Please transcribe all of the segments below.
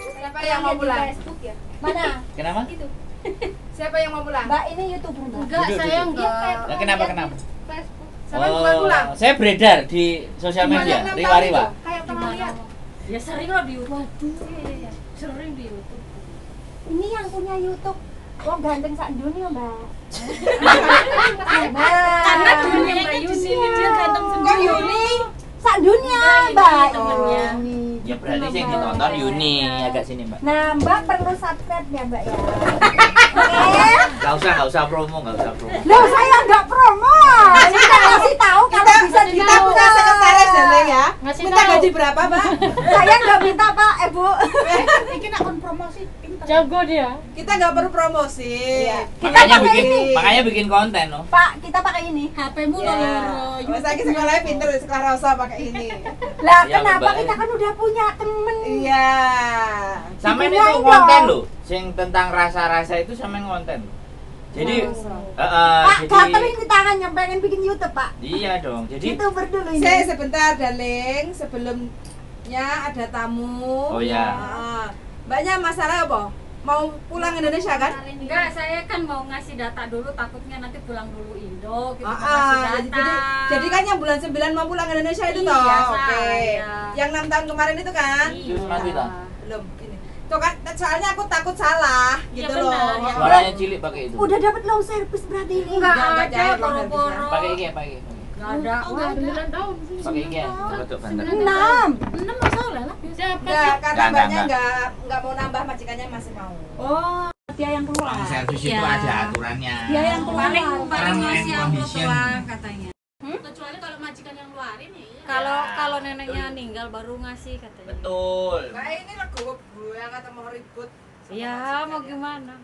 Siapa yang mau pulang? Ya? Mana? Kenapa? Itu. Siapa yang mau pulang? Mbak ini YouTuber Mbak. Enggak, saya enggak. Nah, kenapa? Facebook. Siapa yang bukan pulang? Saya beredar di sosial media, riwa-riwa. Kayak pernah lihat. Ya sering lah di YouTube. Iya. Sering di YouTube. Ini yang punya YouTube. Wong ganteng sak dunia, Mbak. Karena dunianya di sini dia ganteng sendiri. Yuni? Sak dunia, Enggak, ini Mbak. temennya. Ini. Ya berarti yang ditonton Yuni agak sini, Mbak. Nah, Mbak perlu subscribe ya, Mbak ya. Oke. Gak usah promo. Loh, saya nggak promo. Kita kasih tahu kalau bisa Kita ditahu. punya sekretaris ya, ya. Ngasih Minta tahu. gaji berapa, Mbak? Saya nggak minta, Pak, Bu. Ini nak promosi. Jago dia. Kita nggak perlu promosi. Iya. Makanya bikin konten loh. Pak, kita pakai ini. HP-mu Ya. loro. Mas lagi sekolahnya pinter, sekolah Rosa pakai ini. Lah, Ya, kenapa Mbak. kita kan udah punya temen? Iya. Sampean Bikin itu aja. konten loh. Sing tentang rasa-rasa itu sampean konten. Jadi Pak, gatel ini tangannya pengen bikin YouTube, Pak. iya dong. Jadi YouTuber dulu ini. Saya sebentar, darling. Sebelumnya ada tamu. Oh ya. Mbaknya masalah apa? Mau pulang Indonesia kan? Enggak, saya kan mau ngasih data dulu, takutnya nanti pulang dulu Indo gitu, Ah, ngasih ah, data. jadi kan yang bulan 9 mau pulang Indonesia itu Iya, toh. Oke. saya. Yang 6 tahun kemarin itu kan? Terus mati tak? Belum ini. Tuh kan soalnya aku takut salah Iya, gitu benar, loh. ya. Suaranya cilik pakai itu. Udah dapat low service berarti ini. Enggak Enggak ada, cair loh boro-boro. Pakai iki ya, pakai iki. Enggak ada. Udah 9 tahun sih. Pakai iki ya. Betul banget. 6. 6 masalah lah. Siapa? Enggak, karena Enggak, mbaknya enggak. enggak mau nambah, majikannya masih mau. Oh, dia yang keluar. Servis itu Ya. ada aturannya. Dia yang keluar. Paling Term ngasih and amplop condition. doang katanya. Kecuali kalau majikan yang ngeluarin ya. Kalau neneknya meninggal baru ngasih katanya. Betul. Mbak ini legowo gue kata mau ribut. sama Iya, majikan. mau gimana?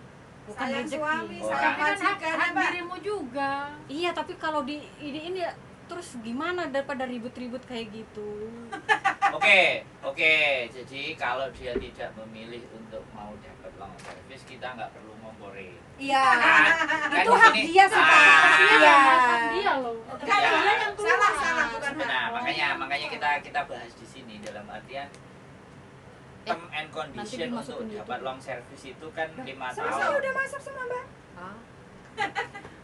Bukan Sayang rezeki. suami, Oh, sayang kan majikan, hak Mbak. dirimu juga. Iya, tapi kalau di ini ya terus gimana daripada ribut-ribut kayak gitu. Oke. Jadi kalau dia tidak memilih untuk mau dapat long service, kita nggak perlu ngompori. Iya. Kan Itu di hak sini- dia sebenarnya. Ah. Iya. Dia loh. Kan Ya. dia yang keluar. Salah bukan Mbak. Nah, makanya kita bahas di sini dalam artian term and condition dimasukin untuk YouTube. dapat long service itu kan 5 Selesai tahun. udah masuk semua, Mbak.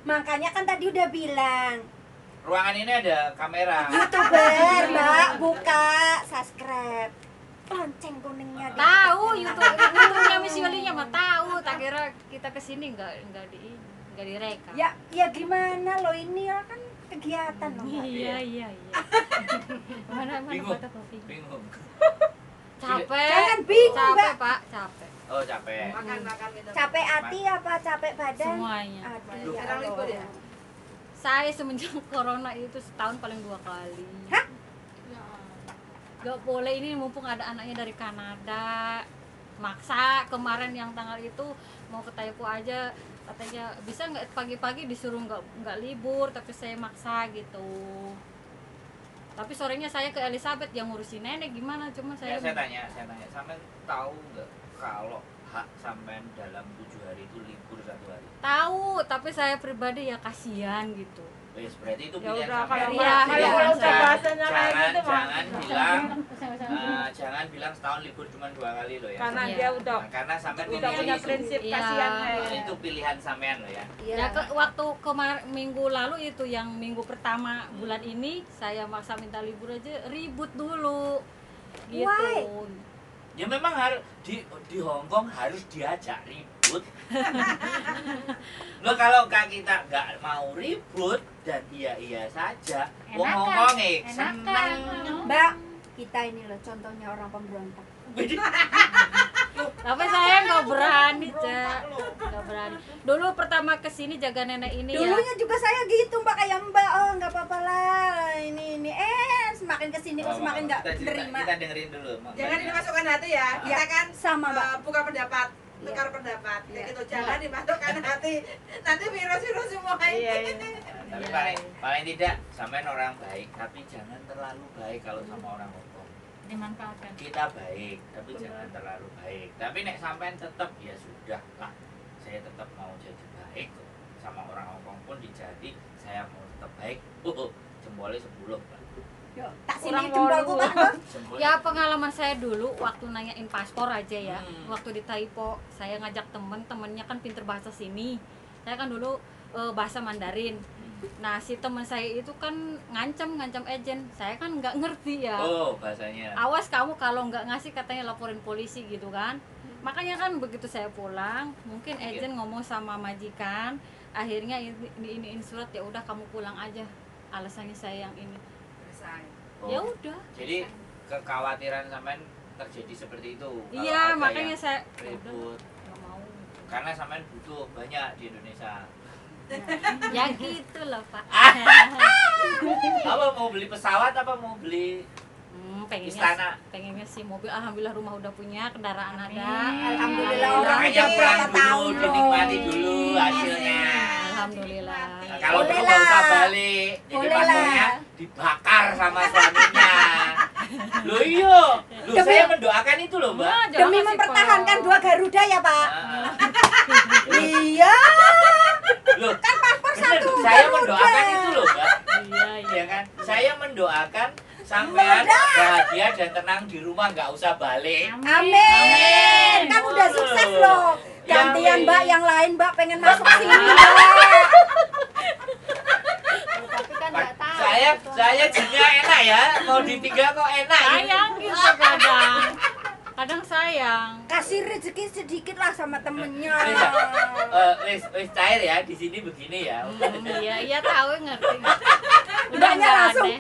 Makanya kan tadi udah bilang, Ruangan ini ada kamera. YouTuber, Mbak, buka, subscribe. Lonceng kuningnya di Tahu YouTube-nya Miss Yulinya mah tahu. Tak kira kita kesini enggak direkam. Ya gimana lo ini ya kan kegiatan loh, Mbak. Iya. Mana Bingung. kata kopi. Bingung. Capek. Jangan bingung, Capek, Mbak. Pak, capek. Oh, capek. Makan gitu. Capek hati apa capek badan? Semuanya. Aduh, ya Sekarang libur ya? Allah. Saya semenjak corona itu setahun paling 2 kali. Hah? Gak boleh, ini mumpung ada anaknya dari Kanada. Maksa kemarin yang tanggal itu mau ke Taipu aja, katanya bisa nggak pagi-pagi disuruh nggak libur, tapi saya maksa gitu. Tapi sorenya saya ke Elizabeth yang ngurusin nenek gimana, cuma Ya, saya saya tanya, sampean tahu nggak kalau hak sampean dalam 7 hari itu libur 1 hari? tahu, tapi saya pribadi ya kasihan gitu. Wes, berarti itu Ya pilihan udah, sampean. kalau Iya, kalau iya. udah bahasanya kayak gitu mah. Jangan bilang setahun libur cuma 2 kali loh ya. Karena Iya. dia udah Karena sampean punya memilih itu. prinsip Iya. kasihan kayak Nah, itu pilihan sampean loh ya. Iya. Ya waktu minggu lalu itu yang minggu pertama bulan ini saya maksa minta libur aja ribut dulu gitu. Why? Ya memang harus di Hong Kong harus diajak ribut. Loh kalau kita nggak mau ribut dan iya saja, wong Enakan, Hong Kong enakan. seneng. Mbak, kita ini loh contohnya orang pemberontak. Tapi saya nggak berani, Cak. Nggak berani. Dulu pertama kesini jaga nenek ini ya. Dulunya juga saya gitu, Mbak, kayak Mbak. Oh, nggak apa-apa lah. Ini. Semakin kesini kok semakin nggak terima. Kita dengerin dulu. jangan dimasukkan hati ya. Kita kan Sama, Mbak. buka pendapat, Iya. tukar pendapat. Kayak Iya. gitu. Jangan dimasukkan hati. Nanti virus semua. Tapi paling tidak sampean orang baik, tapi jangan terlalu baik kalau sama orang Hong Kong. Dimanfaatkan. Kita baik, tapi jangan terlalu baik. Tapi nek sampean tetap ya sudah lah. Saya tetap mau jadi baik kok. Sama orang Hong Kong pun dijadi, saya mau tetap baik. jempolnya 10 Pak. Yuk, tak sini Kurang jempolku walu. Pak. Loh. Jempolnya. Ya pengalaman saya dulu waktu nanyain paspor aja ya. Hmm. Waktu di Taipo, saya ngajak temennya kan pinter bahasa sini. Saya kan dulu bahasa Mandarin. Nah si teman saya itu kan ngancam agen, saya kan nggak ngerti ya. Oh, bahasanya. Awas kamu kalau nggak ngasih katanya laporin polisi gitu kan. Makanya kan begitu saya pulang, mungkin agen ngomong sama majikan, akhirnya iniin surat, ya udah kamu pulang aja. Alasannya saya yang ini. Oh. Ya udah. Jadi kekhawatiran sampean terjadi seperti itu. Kalau Iya, ada makanya yang saya ribut. nggak mau. Karena sampean butuh banyak di Indonesia. Ya gitu loh Pak. Apa mau beli pesawat apa mau beli istana? pengennya sih mobil. Alhamdulillah rumah udah punya, kendaraan ada. Alhamdulillah, orang Makanya udah pulang berapa dulu, tahun loh. dinikmati dulu hasilnya. Alhamdulillah. Nah, kalau Boleh perlu nggak usah lah. balik, jadi Boleh paspornya lah. dibakar sama suaminya. Loh iya, loh Demi- saya mendoakan itu loh Mbak. Wah, jangan Demi kasih mempertahankan kok. 2 Garuda ya Pak. Ah, Iya. loh, Kan paspor bener, 1 saya Garuda. mendoakan itu loh Mbak. Iya, iya. Iya kan? Saya mendoakan sampean bahagia dan tenang di rumah, nggak usah balik. Amin. Kan udah Amin. sukses loh. Gantian Amin. Mbak, yang lain Mbak pengen masuk sini Mbak. Tapi kan nggak tahu. Saya jinnya enak ya, mau ditinggal kok enak. sayang gitu kadang. Kadang sayang. Kasih rezeki sedikit lah sama temennya. Wis cair ya, di sini begini ya. Iya tahu ngerti. Udah Mbaknya nggak langsung. aneh.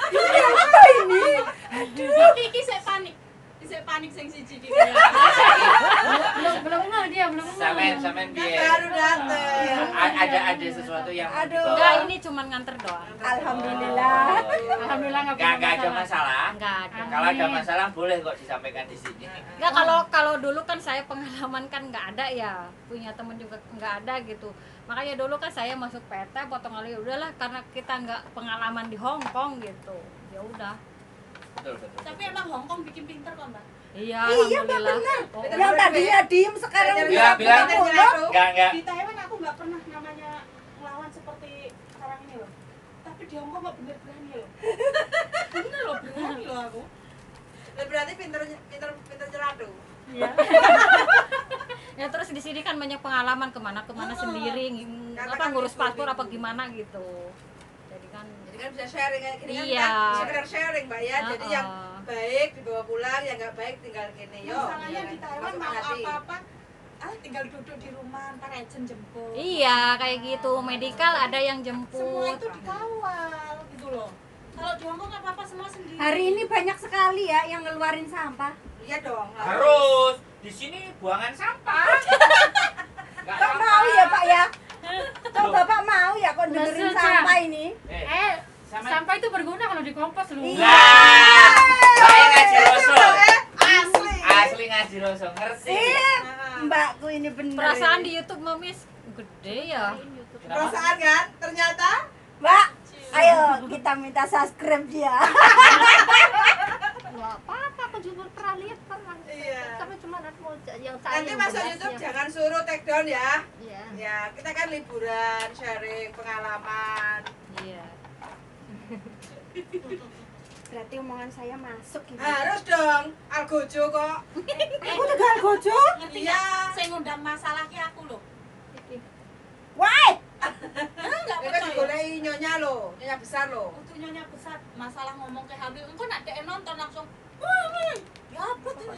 Ini apa ini? Iki saya panik sing siji iki. Belum nggak dia belum nggak. Sampean piye? Baru dateng. Ada sesuatu yang mau Aduh. dibawa? Enggak, ini cuma nganter doang. Alhamdulillah. Alhamdulillah Nggak ada masalah. Enggak ada. Kalau ada masalah boleh kok disampaikan di sini. Enggak, kalau dulu kan saya pengalaman kan nggak ada ya, punya temen juga nggak ada gitu. Makanya dulu kan saya masuk PT potong kali, udahlah karena kita nggak pengalaman di Hong Kong gitu. Ya udah. Betul. Tapi emang Hongkong bikin pinter kok, Mbak. Iya, Iya, Mbak, alhamdulillah. benar. Oh, Yang tadinya diem sekarang Bilang- bisa bilang- pulang. Enggak. Di Taiwan aku nggak pernah namanya ngelawan seperti sekarang ini loh. Tapi di Hongkong kok bener berani loh. Bener loh, berani loh aku. Berarti pinter nyeradu. Iya. Ya terus di sini kan banyak pengalaman kemana-kemana sendiri, Karena apa kan ngurus gitu, paspor gitu. apa gimana gitu. Jadi kan Jadi kan bisa sharing kayak gini Iya. kan kita sekedar sharing Mbak ya. Jadi Heeh. yang baik dibawa pulang, yang nggak baik tinggal gini. Yo. Masalahnya di Taiwan Masukkan mau hati. apa-apa tinggal duduk di rumah, ntar agent jemput. iya kayak gitu, medical ada yang Semua jemput. itu dikawal gitu loh. Kalau di Hongkong apa-apa semua sendiri. Hari ini banyak sekali ya yang ngeluarin sampah. Iya dong. Harus. Di sini buangan sampah. Nggak Kok sampah. mau ya Pak ya? Kok Loh. Bapak mau ya kok dengerin Maksudnya? sampah ini? Sama. Sampah itu berguna kalau dikompos loh. Iya. Nah, saya ngaji roso. Asli. Asli ngaji roso, ngerti. Sip. Mbakku ini bener. Perasaan ini. di YouTube Mamis gede ya. Kenapa? Perasaan kan? Ternyata Mbak, ayo kita minta subscribe dia. Nggak apa-apa, aku juga pernah lihat pernah. Iya. Tapi cuma aku yang nanti masuk YouTube jangan suruh take down ya. Iya. Ya, kita kan liburan, sharing pengalaman. Iya. Berarti omongan saya masuk ini. Harus dong. Algojo kok. Aku tegal gojo. Ngerti Iya. nggak? Saya ngundang masalahnya aku loh. Why? Enggak Kita percaya. digolei nyonya lo, nyonya besar lo. Untuk nyonya besar masalah ngomong ke hamil, engkau nak dek nonton langsung. Wah, ya apa tuh?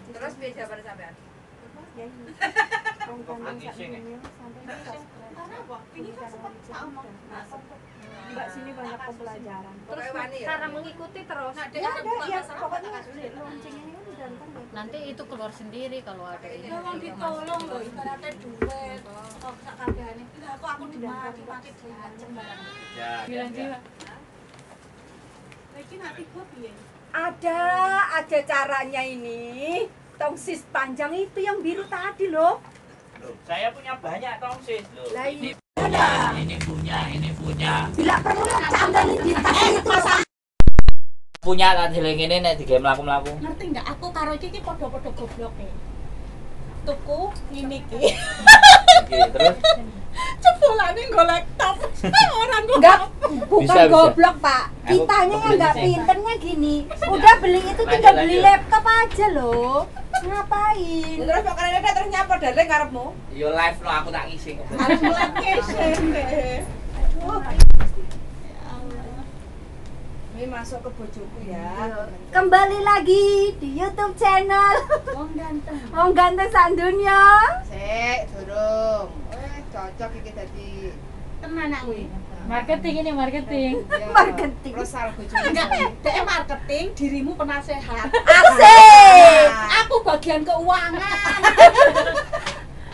Terus biar jawaban sampean. Ya ini. Tontonan Nangis sak ya, ini sampai subscribe. Karena apa? Ini kan sempat tak omong. Nah, sempat. Mbak sini banyak pembelajaran. Pokoknya wani ya. Cara mengikuti terus. Nah, dek Ya ada ada buka ya masalah pokoknya tak kasih. lonceng ini kan ganteng ya. Nanti itu keluar sendiri kalau ada ini. Ya wong ditolong loh, ibaratnya duit. Kok sak kabehane. Lah kok aku dimaki-maki diancem barang. Ya. Lagi nanti gue piye? Ada caranya ini. Tongsis panjang itu yang biru tadi loh. Loh, saya punya banyak tongsis loh. Lah, Ini iya. ini punya. Bila perlu tambah di itu. Punya tak dileng ini nek dige mlaku-mlaku. Ngerti enggak? Aku karo iki ki padha-padha gobloke. Tuku ngene iki. Oke, terus Cepolane nggo laptop. Orang kok. Enggak, bukan Bisa, bisa. goblok Pak. Aku Kitanya yang kebelet nggak sih. pinternya gini. Udah beli itu Lanjut, tinggal beli lanjut. laptop aja loh. Ngapain? Terus kok kene terus nyapa dari ngarepmu. yo live no aku tak ngisi. Harus location deh. Ini masuk ke bojoku ya. Kembali lagi di YouTube channel Wong Ganteng Sak Dunya. Sik, durung. Cocok iki dadi Tenan aku iki. Marketing ini marketing. Marketing. Rosal bojoku. Enggak, dek marketing, dirimu penasehat. Asik. Aku bagian keuangan.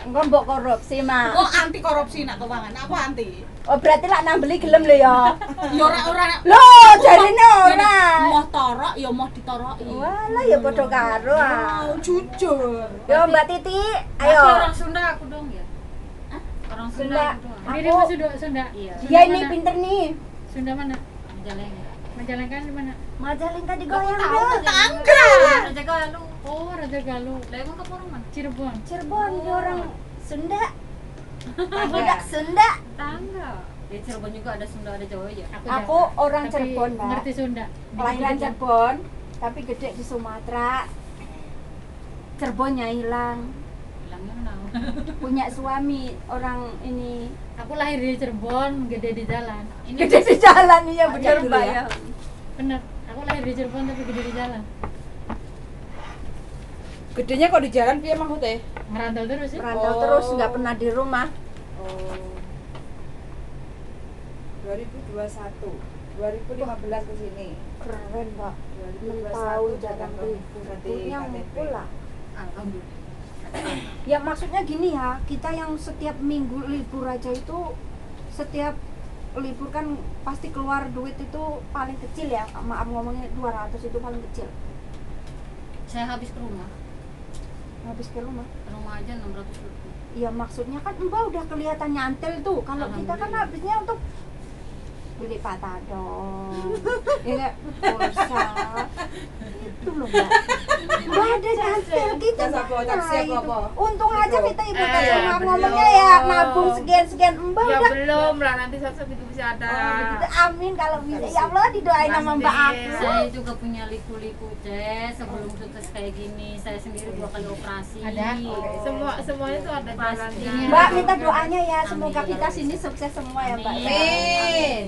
Engko mbok korupsi, Mak. Oh, anti korupsi nak keuangan. Aku anti. Oh, berarti lak nang beli gelem lho ya. Ya ora Loh, jarine ora. Mau torok ya mau ditoroki. Walah ya padha karo ah. Oh, jujur. Yo Mbak Titi, Tapi ayo. orang Sunda aku dong ya. Orang Sunda Sunda. aku doang. Aku- Dirimu Sunda. Iya. Dia ini pinter nih. Sunda mana? Majalengka. Majalengka di mana? Majalengka digoyang tahu dong. tetangga. Raja Galuh. Oh, Raja Galuh. Lah emang kamu orang mana? Cirebon. Cirebon dia orang Sunda. Tangga. Budak Sunda. Tangga. Di Cirebon juga ada Sunda, ada Jawa ya. Aku orang Cirebon, Mbak. Ngerti Sunda. Kelahiran Cirebon, tapi gede di Sumatera. Cirebonnya hilang. Bilangnya kenapa? Punya suami orang ini. Aku lahir di Cirebon, gede di jalan. Ini Gede di jalan iya Panjang bener dulu Mbak ya. ya. bener. Aku lahir di Cirebon tapi gede di jalan. Gedenya kok di jalan piye maksudnya? Ngerantau terus sih. Merantau Oh. terus nggak pernah di rumah. Oh. 2021. 2015 ke sini. Keren Mbak. 6 2021 tahun jalan jalan berarti liburnya KTP. ngumpul lah. Alhamdulillah. Ya maksudnya gini ya, kita yang setiap minggu libur aja itu setiap libur kan pasti keluar duit itu paling kecil ya. Maaf ngomongnya 200 itu paling kecil. Saya habis ke rumah. Habis ke rumah. Ke rumah aja 600 lebih. Ya maksudnya kan Mbak udah kelihatan nyantel tuh. Kalau kita kan Alhamdulillah. habisnya untuk beli patadong, ya nggak pulsa, itu loh Mbak. Mbak ada nyantel kita Jasa apa? mana Taksi apa itu? apa? Untung aja kita ibu kasih ya maaf belum. ngomongnya ya nabung sekian Mbak Ya udah. belum lah, nanti satu itu bisa ada. Gitu, amin kalau bisa ya Allah didoain sama Mbak aku. Saya juga punya liku-liku Jess sebelum sukses kayak gini. Saya sendiri 2 kali operasi. Ada. Semuanya tuh ada Pasti. jalannya. Mbak minta doanya ya semoga Amin. kita sini sukses semua ya Mbak. Amin. Amin.